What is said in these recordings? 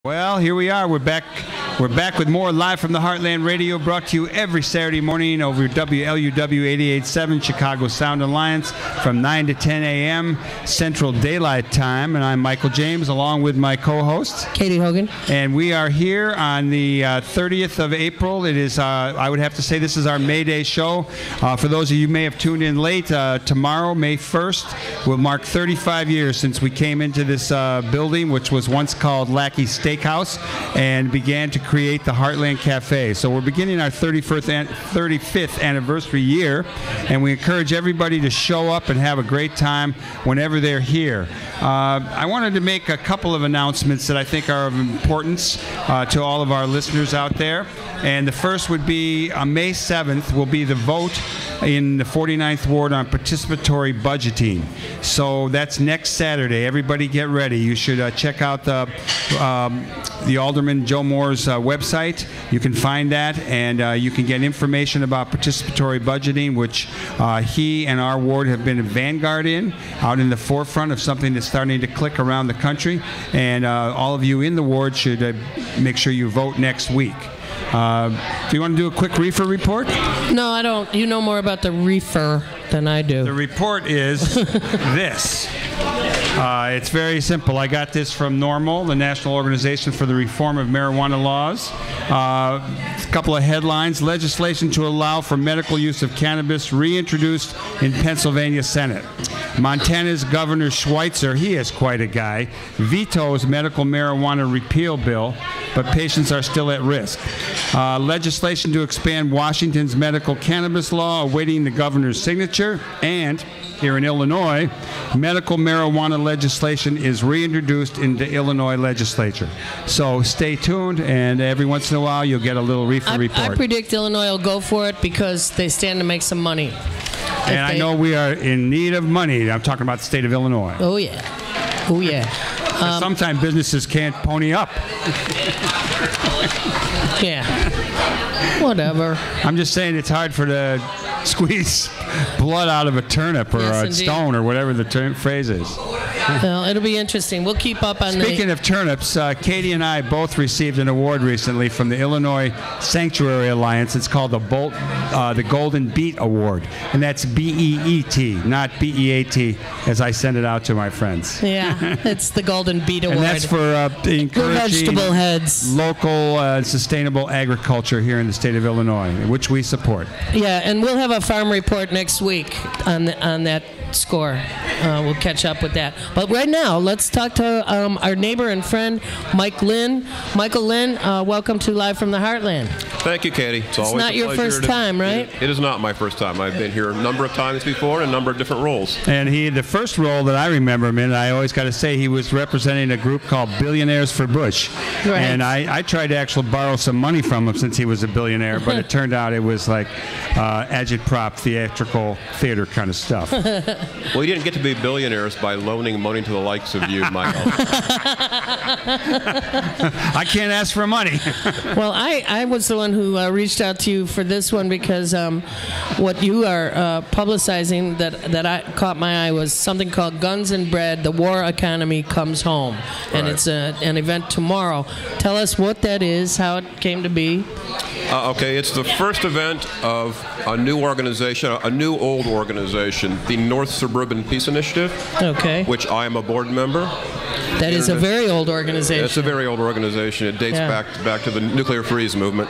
Well, here we are. We're back. We're back with more live from the Heartland Radio, brought to you every Saturday morning over WLUW 88.7 Chicago Sound Alliance from 9 to 10 a.m. Central Daylight Time. And I'm Michael James, along with my co-host Katie Hogan. And we are here on the 30th of April. It is, I would have to say, this is our May Day show. For those of you who may have tuned in late, tomorrow, May 1st, will mark 35 years since we came into this building, which was once called Lackey Steakhouse, and began to create the Heartland Cafe. So we're beginning our 35th anniversary year, and we encourage everybody to show up and have a great time whenever they're here. I wanted to make a couple of announcements that I think are of importance to all of our listeners out there. And the first would be on May 7th will be the vote in the 49th Ward on participatory budgeting. So that's next Saturday. Everybody get ready. You should check out the Alderman Joe Moore's website. You can find that, and you can get information about participatory budgeting, which he and our ward have been a vanguard in, out in the forefront of something that's starting to click around the country. And all of you in the ward should make sure you vote next week. Do you want to do a quick Reefer Report? No, I don't. You know more about the Reefer than I do. The report is this. It's very simple. I got this from NORML, the National Organization for the Reform of Marijuana Laws. A couple of headlines. Legislation to allow for medical use of cannabis reintroduced in Pennsylvania Senate. Montana's Governor Schweitzer, he is quite a guy, vetoes medical marijuana repeal bill, but patients are still at risk. Legislation to expand Washington's medical cannabis law awaiting the governor's signature. And here in Illinois, medical marijuana legislation is reintroduced into Illinois legislature. So stay tuned, and every once in a while you'll get a little Reefer Report. I predict Illinois will go for it because they stand to make some money. And I know we are in need of money. I'm talking about the state of Illinois. Oh, yeah. Oh, yeah. Sometimes businesses can't pony up. Yeah. Whatever. I'm just saying it's hard for the squeeze blood out of a turnip or a stone or whatever the phrase is. Well, it'll be interesting. We'll keep up on Speaking of turnips, Katie and I both received an award recently from the Illinois Sanctuary Alliance. It's called the Golden Beet Award, and that's B-E-E-T, not B-E-A-T, as I send it out to my friends. Yeah, it's the Golden Beet Award. And that's for encouraging vegetable heads. Local sustainable agriculture here in the state of Illinois, which we support. Yeah, and we'll have a farm report next week on that score. We'll catch up with that. But right now, let's talk to our neighbor and friend, Michael Lynn. Welcome to Live from the Heartland. Thank you, Katie. It's always not your first time, right? It is not my first time. I've been here a number of times before in a number of different roles. And the first role that I remember him in, I always got to say, he was representing a group called Billionaires for Bush. Right. And I tried to actually borrow some money from him since he was a billionaire, but it turned out it was like agitprop, theatrical theater kind of stuff. Well, you didn't get to be billionaires by loaning money to the likes of you, Michael. I can't ask for money. Well, I was the one who reached out to you for this one because what you are publicizing that I caught my eye was something called Guns and Bread, the War Economy Comes Home. And Right. it's an event tomorrow. Tell us what that is, how it came to be. Okay, it's the first event of a new organization, a new old organization, the North Suburban Peace Initiative, Okay. which I am a board member. That is a very old organization. It's a very old organization. It dates back to the nuclear freeze movement.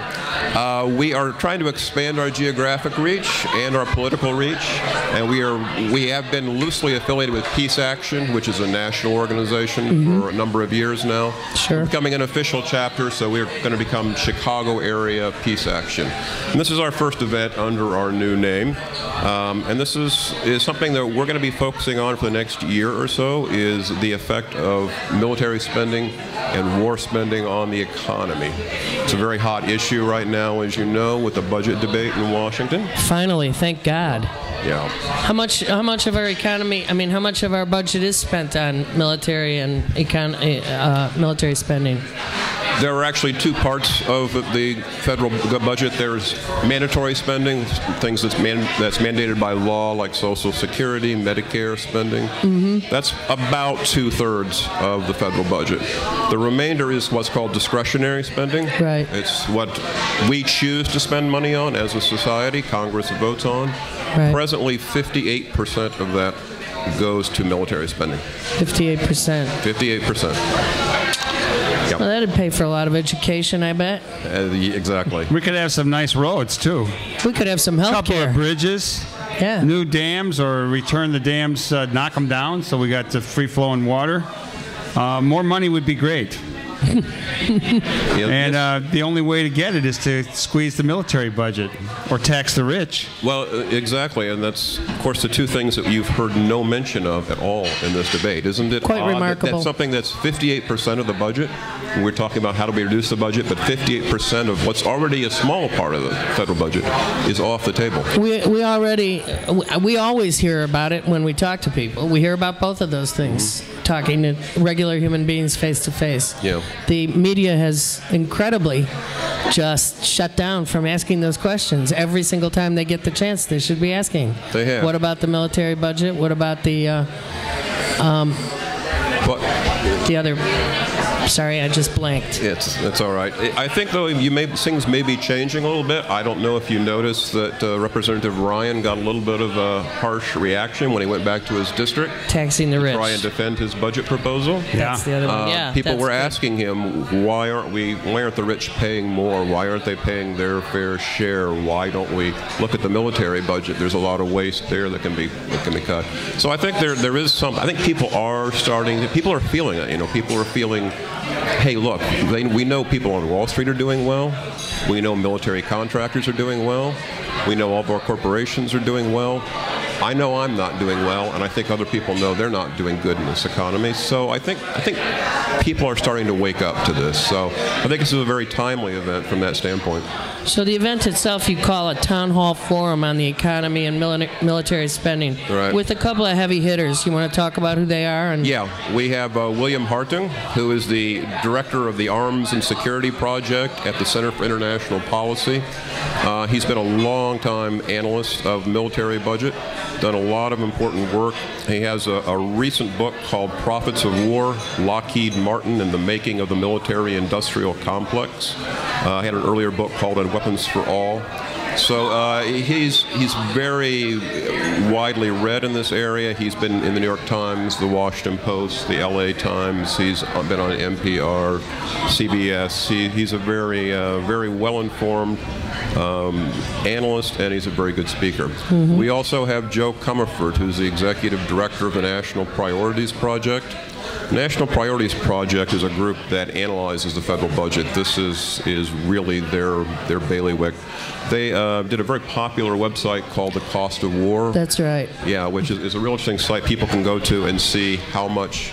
We are trying to expand our geographic reach and our political reach, and we have been loosely affiliated with Peace Action, which is a national organization for a number of years now. Sure. We're becoming an official chapter, so we're going to become Chicago Area Peace Action. And this is our first event under our new name, and this is something that we're going to be focusing on for the next year or so, is the effect of military spending and war spending on the economy. It's a very hot issue right now, as you know, with the budget debate in Washington. Finally, thank God. Yeah. How much of our economy, how much of our budget is spent on military and military spending? There are actually two parts of the federal budget. There's mandatory spending, things that's mandated by law, like Social Security, Medicare spending. That's about 2/3 of the federal budget. The remainder is what's called discretionary spending. Right. It's what we choose to spend money on as a society. Congress votes on. Right. Presently, 58% of that goes to military spending. 58%. 58%. Yep. Well, that'd pay for a lot of education, I bet. Exactly. We could have some nice roads, too. We could have some health Couple care. of bridges. Yeah. New dams, or return the dams, knock them down, so we got the free-flowing water. More money would be great. And the only way to get it is to squeeze the military budget or tax the rich. Well, exactly, and that's, of course, the two things that you've heard no mention of at all in this debate. Isn't it Quite odd remarkable. that's something that's 58% of the budget? We're talking about how do we reduce the budget, but 58% of what's already a small part of the federal budget is off the table. We always hear about it when we talk to people. We hear about both of those things, talking to regular human beings face to face. Yeah. The media has incredibly just shut down from asking those questions. Every single time they get the chance, they should be asking. They have. What about the military budget? What about the other? Sorry, I just blanked. It's all right. I think, though, things may be changing a little bit. I don't know if you noticed that Representative Ryan got a little bit of a harsh reaction when he went back to his district. Taxing the rich. Try and defend his budget proposal. That's the other one. Yeah, people that's were good. asking him, why aren't the rich paying more? Why aren't they paying their fair share? Why don't we look at the military budget? There's a lot of waste there that can be cut. So I think there is some. I think people are feeling it. People are feeling, hey, look, we know people on Wall Street are doing well. We know military contractors are doing well. We know all of our corporations are doing well. I know I'm not doing well, and I think other people know they're not doing good in this economy. So I think people are starting to wake up to this. So I think this is a very timely event from that standpoint. So the event itself, you call a town hall forum on the economy and military spending, Right. with a couple of heavy hitters. You want to talk about who they are? Yeah, we have William Hartung, who is the director of the Arms and Security Project at the Center for International Policy. He's been a long-time analyst of military budget, done a lot of important work. He has a recent book called Profits of War, Lockheed Martin and the Making of the Military-Industrial Complex. He had an earlier book called Weapons for All. So he's very widely read in this area. He's been in the New York Times, the Washington Post, the LA Times. He's been on NPR, CBS. He's a very well-informed analyst, and he's a very good speaker. Mm-hmm. We also have Joe Comerford, who's the executive director of the National Priorities Project. The National Priorities Project is a group that analyzes the federal budget. This is really their bailiwick. They did a very popular website called The Cost of War. That's right. Yeah, which is a real interesting site people can go to and see how much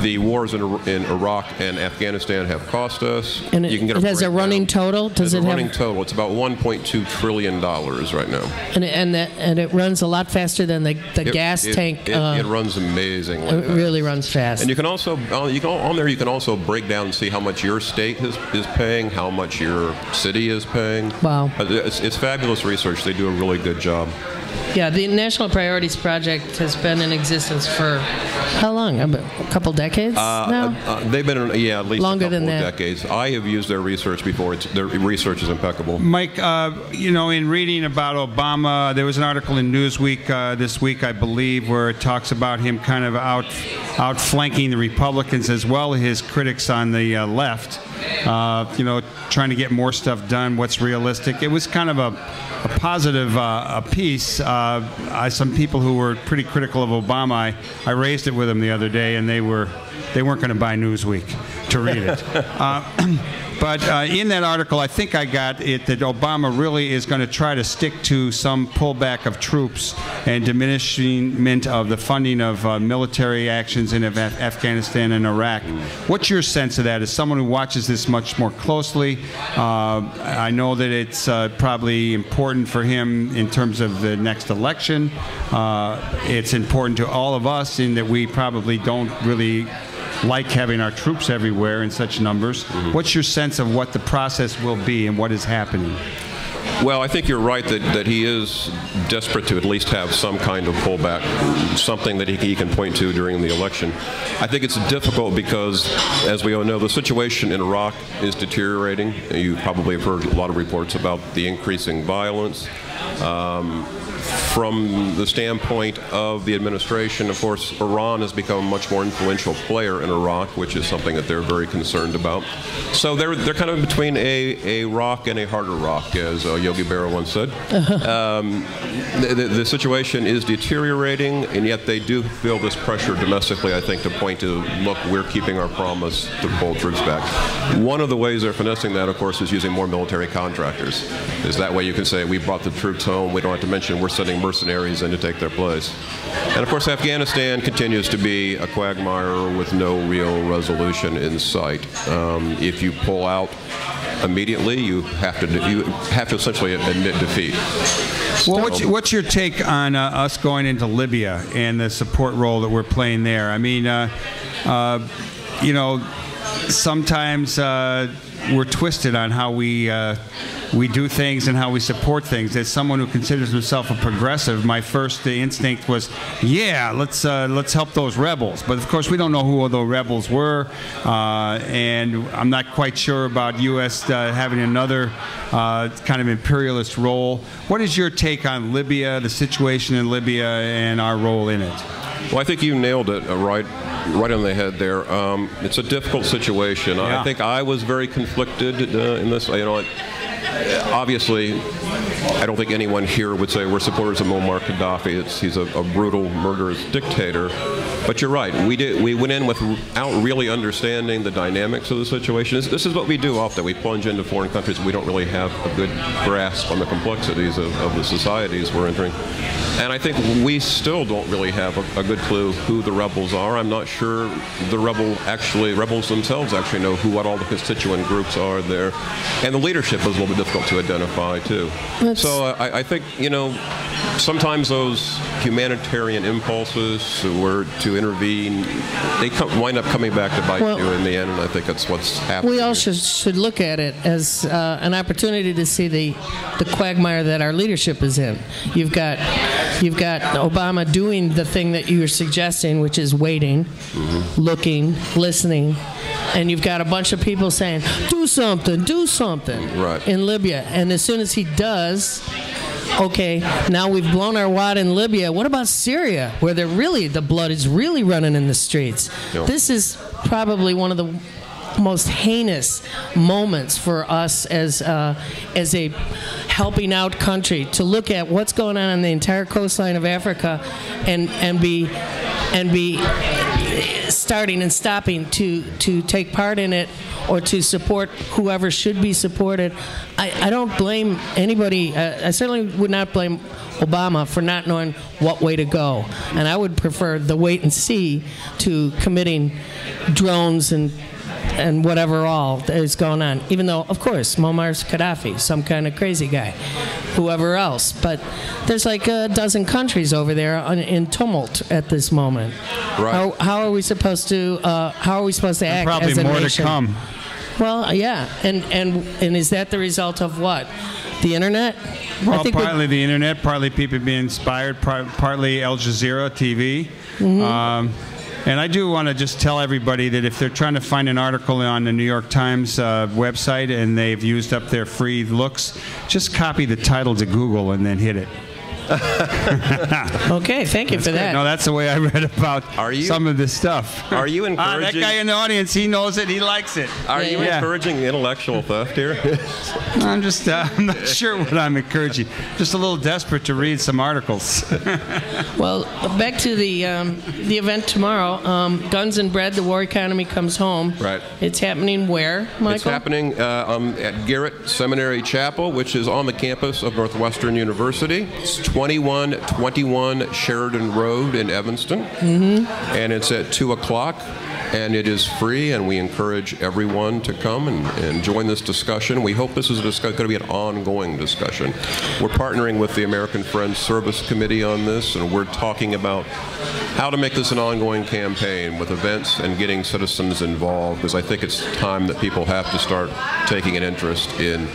the wars in Iraq and Afghanistan have cost us. And you can get it has a running total? Does it have a running total? It's about $1.2 trillion right now. And it runs a lot faster than the gas tank. It runs amazingly. It really runs fast. And you can also on there you can also break down and see how much your state is paying, how much your city is paying. Wow. It's fabulous research. They do a really good job. Yeah, the National Priorities Project has been in existence for how long? A couple decades now? They've been at least longer a couple than that. of decades. I have used their research before. Their research is impeccable. Mike, in reading about Obama, there was an article in Newsweek this week, I believe, where it talks about him kind of outflanking the Republicans as well as his critics on the left. Trying to get more stuff done, what's realistic. It was kind of a positive piece. Some people who were pretty critical of Obama, I raised it with them the other day, and they weren't going to buy Newsweek to read it. But in that article, I think I got it that Obama really is going to try to stick to some pullback of troops and diminishment of the funding of military actions in Afghanistan and Iraq. What's your sense of that as someone who watches this much more closely? I know that it's probably important for him in terms of the next election. It's important to all of us in that we probably don't really like having our troops everywhere in such numbers. What's your sense of what the process will be and what is happening? Well, I think you're right that he is desperate to at least have some kind of pullback, something that he can point to during the election. I think it's difficult because, as we all know, the situation in Iraq is deteriorating. You probably have heard a lot of reports about the increasing violence. From the standpoint of the administration, of course, Iran has become a much more influential player in Iraq, which is something that they're very concerned about. So they're kind of between a rock and a harder rock, as Yogi Berra once said. The situation is deteriorating, and yet they do feel this pressure domestically, I think, to point to, look, we're keeping our promise to pull troops back. One of the ways they're finessing that, of course, is using more military contractors. Is that way you can say, we brought the troops home, we don't have to mention we're sending mercenaries in to take their place. And of course, Afghanistan continues to be a quagmire with no real resolution in sight. If you pull out immediately, you have to essentially admit defeat. Well, what's your take on us going into Libya and the support role that we're playing there? I mean, you know, sometimes we're twisted on how we do things and how we support things. As someone who considers himself a progressive, my first instinct was, yeah, let's help those rebels. But of course, we don't know who the rebels were, and I'm not quite sure about U.S. Having another kind of imperialist role. What is your take on Libya, the situation in Libya, and our role in it? Well, I think you nailed it right on the head there. It's a difficult situation. Yeah. I think I was very conflicted in this. You know, obviously, I don't think anyone here would say we're supporters of Muammar Gaddafi. He's a brutal, murderous dictator. But you're right. We went in without really understanding the dynamics of the situation. This is what we do often. We plunge into foreign countries. We don't really have a good grasp on the complexities of the societies we're entering. And I think we still don't really have a good clue who the rebels are. I'm not sure the rebels themselves actually know what all the constituent groups are there. And the leadership is a little bit difficult to identify, too. So I think, you know, sometimes those humanitarian impulses were to intervene, they wind up coming back to bite you in the end, and I think that's what's happening. We all should look at it as an opportunity to see the quagmire that our leadership is in. You've got Obama doing the thing that you were suggesting, which is waiting, looking, listening, and you've got a bunch of people saying, do something in Libya. And as soon as he does, okay, now we've blown our wad in Libya. What about Syria, where the blood is really running in the streets? Yep. This is probably one of the most heinous moments for us as a helping out country to look at what's going on the entire coastline of Africa and be starting and stopping to take part in it or to support whoever should be supported. I don't blame anybody. I certainly would not blame Obama for not knowing what way to go. And I would prefer the wait and see to committing drones and whatever all is going on. Even though, of course, Muammar's Gaddafi, some kind of crazy guy, whoever else. But there's like a dozen countries over there in tumult at this moment. Right. How are we supposed to act as a nation? Probably more to come. Well, yeah, and is that the result of what? The internet? Well, partly the internet, partly people being inspired, partly Al Jazeera TV. And I do want to just tell everybody that if they're trying to find an article on the New York Times website and they've used up their free looks, just copy the title to Google and then hit it. Okay, thank you for that. No, that's the way I read about some of this stuff. Are you encouraging? That guy in the audience, he knows it. He likes it. Are you encouraging intellectual theft here? I'm just, I'm not sure what I'm encouraging. Just a little desperate to read some articles. Well, back to the event tomorrow. Guns and Bread, the war economy comes home. Right. It's happening where, Michael? It's happening at Garrett Seminary Chapel, which is on the campus of Northwestern University. It's 2121 Sheridan Road in Evanston, and it's at 2 o'clock. and it is free, and we encourage everyone to come and join this discussion. We hope this is going to be an ongoing discussion. We're partnering with the American Friends Service Committee on this, and we're talking about how to make this an ongoing campaign with events and getting citizens involved, because I think it's time that people have to start taking an interest in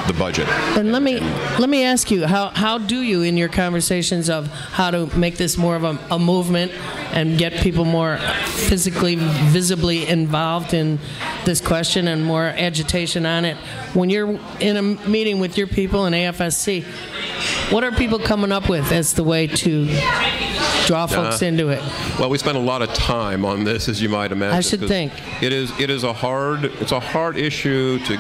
the budget. And let me ask you, how do you, in your conversations of how to make this more of a movement and get people more physically, visibly involved in this question and more agitation on it, when you're in a meeting with your people in AFSC, what are people coming up with as the way to draw folks into it? Well, we spend a lot of time on this, as you might imagine. I should think. It is a hard issue to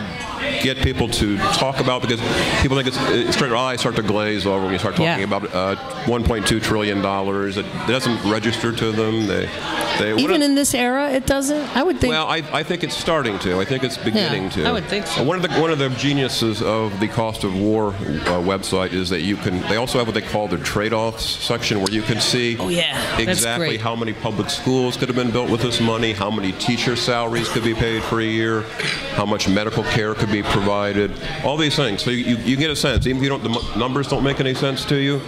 get people to talk about, because people think their eyes start to glaze over when you start talking about $1.2 trillion. It doesn't register to them. Even in this era, it doesn't? I would think. Well, I think it's starting to. I think it's beginning to. I would think so. One of the geniuses of the Cost of War website is that they also have what they call the trade-offs section, where you can see exactly how many public schools could have been built with this money, how many teacher salaries could be paid for a year, how much medical care could be provided, all these things. So you get a sense, even if the numbers don't make any sense to you,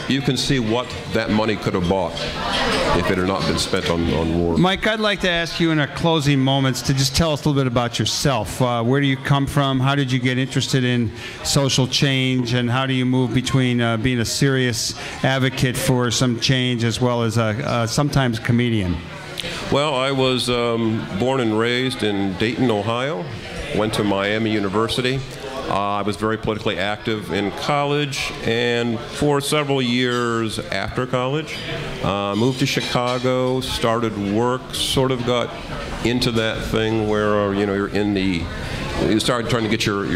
you can see what that money could have bought if it had not been spent on war. Mike, I'd like to ask you in our closing moments to just tell us a little bit about yourself. Where do you come from? How did you get interested in social change? And how do you move between being a serious advocate for some change as well as sometimes comedian? Well, I was born and raised in Dayton, Ohio. Went to Miami University. I was very politically active in college, and for several years after college, moved to Chicago, started work, sort of got into that thing where you start trying to get your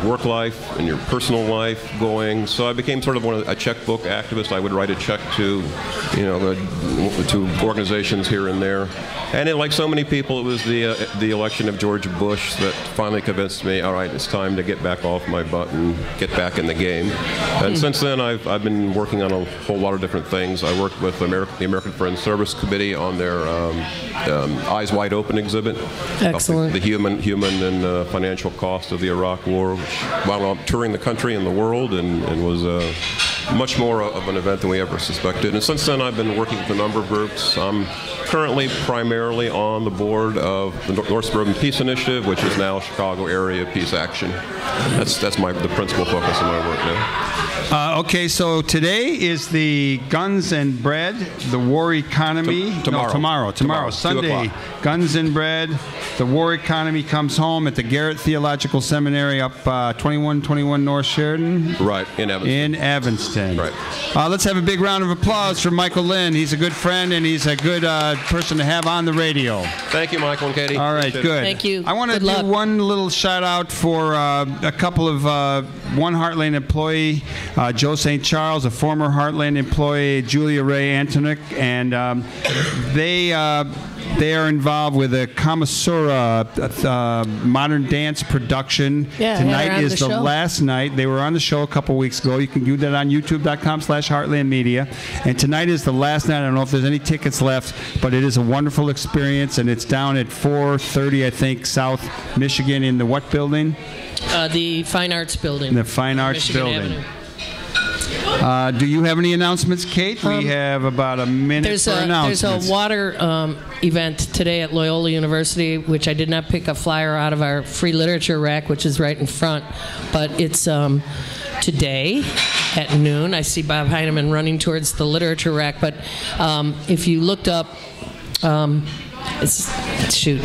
work life and your personal life going. So I became sort of a checkbook activist. I would write a check to organizations here and there. And like so many people, it was the election of George Bush that finally convinced me, all right, it's time to get back off my butt and get back in the game. And since then, I've been working on a whole lot of different things. I worked with the American Friends Service Committee on their Eyes Wide Open exhibit. Excellent. The human and financial cost of the Iraq War, while I'm touring the country and the world, and was much more of an event than we ever suspected. And since then, I've been working with a number of groups. I'm currently primarily on the board of the North Suburban Peace Initiative, which is now Chicago Area Peace Action. That's the principal focus of my work now. Okay, so today is the Guns and Bread, the War Economy. Tomorrow, Sunday. Guns and Bread, the War Economy comes home at the Garrett Theological Seminary up 2121 North Sheridan. Right, in Evanston. Right. Let's have a big round of applause for Michael Lynn. He's a good friend, and he's a good person to have on the radio. Thank you, Michael and Katie. All right, good. Thank you. I want to do one little shout out for a couple of one Heartland employee, Joe St. Charles, a former Heartland employee, Julia Ray Antoniuk, and they are involved with a Kamasura modern dance production. Tonight is the last night. They were on the show a couple weeks ago. You can do that on youtube.com/Heartland Media. And tonight is the last night. I don't know if there's any tickets left, but it is a wonderful experience, and it's down at 430, I think, South Michigan in the what building? The Fine Arts Building. The Fine Arts Michigan Building. Avenue. Do you have any announcements, Kate? We have about a minute for announcements. There's a water event today at Loyola University, which I did not pick a flyer out of our free literature rack, which is right in front. But it's today at noon. I see Bob Heineman running towards the literature rack. But if you looked up, it's you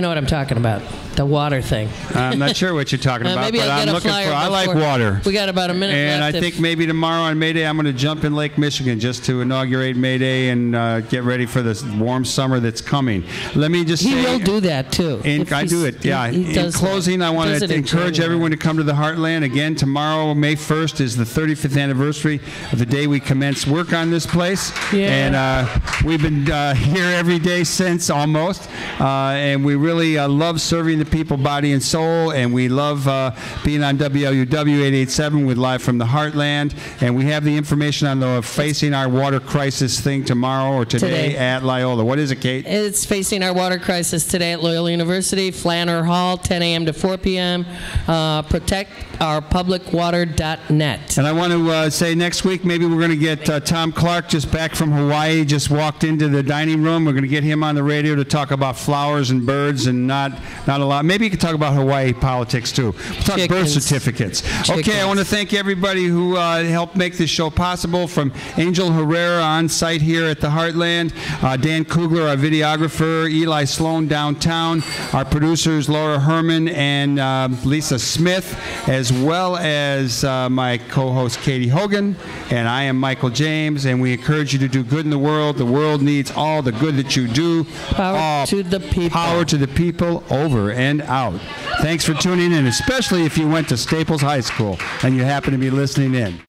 know what I'm talking about. The water thing. I'm not sure what you're talking about, but I'm looking for. I like water. We got about a minute left. And I think maybe tomorrow on May Day, I'm going to jump in Lake Michigan just to inaugurate May Day and get ready for this warm summer that's coming. Let me just say. He will do that too. I do it, yeah. In closing, I want to encourage everyone to come to the Heartland. Again, tomorrow, May 1st, is the 35th anniversary of the day we commenced work on this place. Yeah. And we've been here every day since, almost. And we really love serving the people, body and soul, and we love being on WLUW 887 with Live from the Heartland. And we have the information on the Facing Our Water Crisis thing tomorrow or today at Loyola. What is it, Kate? It's Facing Our Water Crisis today at Loyola University, Flanner Hall, 10 a.m. to 4 p.m. ProtectOurPublicWater.net. And I want to say next week maybe we're going to get Tom Clark just back from Hawaii, just walked into the dining room. We're going to get him on the radio to talk about flowers and birds and not a lot. Maybe you could talk about Hawaii politics too. We'll talk birth certificates. Okay, I want to thank everybody who helped make this show possible, from Angel Herrera on site here at the Heartland, Dan Kugler, our videographer, Eli Sloan downtown, our producers Laura Herman and Lisa Smith, as well as my co-host Katie Hogan, and I am Michael James, and we encourage you to do good in the world. The world needs all the good that you do. Power to the people. Power to the people, over and out. Thanks for tuning in, especially if you went to Staples High School and you happen to be listening in.